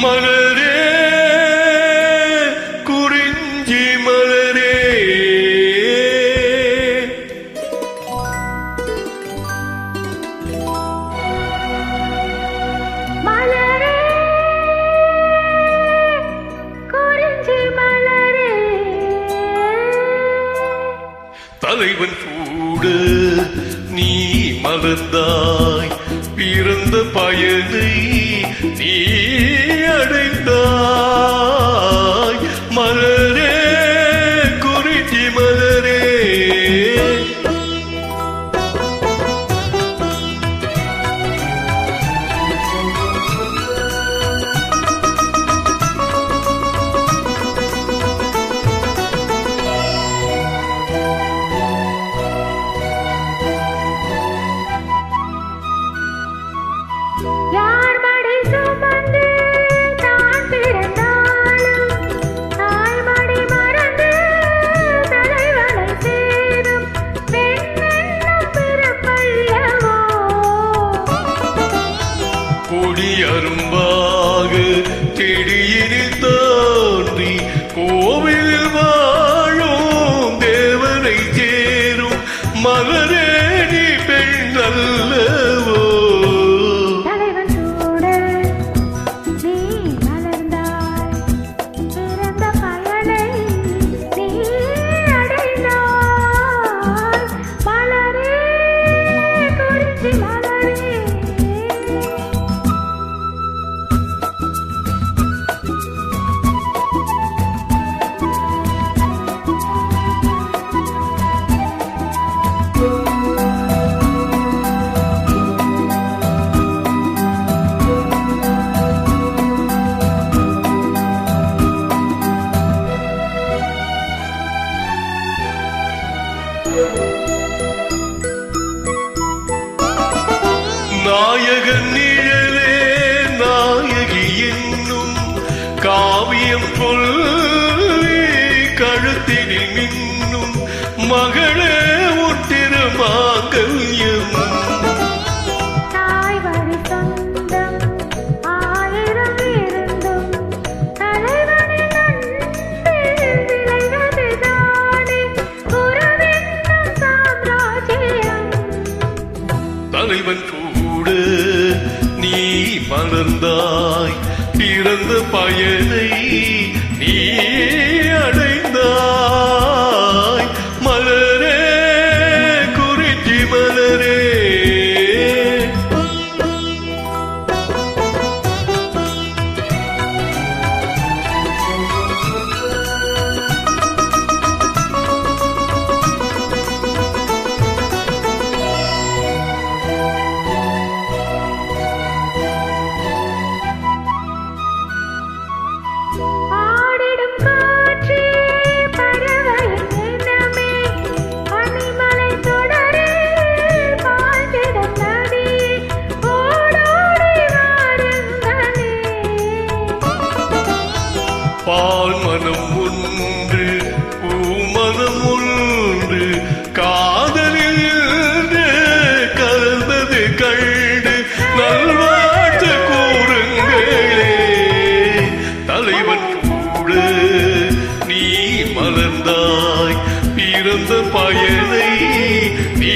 மலரே குறிஞ்சி மலரே மலரே குறிஞ்சி மலரே தலைவன் கூட நீ மலர்ந்தாய் பிறந்த பயனை நீ அடைந்தாய் மலரே குறிஞ்சி மலரே யார் மடி சுமந்து தான் பிறந்தாலும் தாய்மடி மறந்து தலைவனை சேரும் பெண்ணென்னும் பிறப்பல்லவோ கொடி அரும்பாக செடியினில் தோன்றி கோவிலில் வாழும் தேவனை சேரும் மலரே நீ பெண் அல்லவோ தலைவன் கூட நீ மலர்ந்தாய் பிறந்த பயனை நீ அடைந்தாய் மலரே குறிஞ்சி மலரே நாயகன் நிழலே நாயகி என்னும் காவியம் சொல்லி கழுத்தினில் மின்னும் மகளே உத்திரமாங்கல்யம் தாய்வழி சொந்தம் ஆயிரம் இருந்தும் தலைவனின் அன்பில் விளைவதுதானே உறவென்னும் சாம்ராஜ்யம் தலைவன் கூட நீ மலர்ந்தாய் பிறந்த பயனை நீ அடைந்தாய் மலரே குறிஞ்சி மலரே ஆடிடும் காற்றே பறவையின் இனமே பனிமலை தொடரே பாய்ந்திடும் நதி ஓடோடி வாருங்களே பால் மனம் ஒன்று பூமனம் ஒன்று காதலில் கலந்தது கண்டு நல்வாழ்த்து கூறுங்களே தலைவன் கூட நீ மலர்ந்தாய் பிறந்த பயனை நீ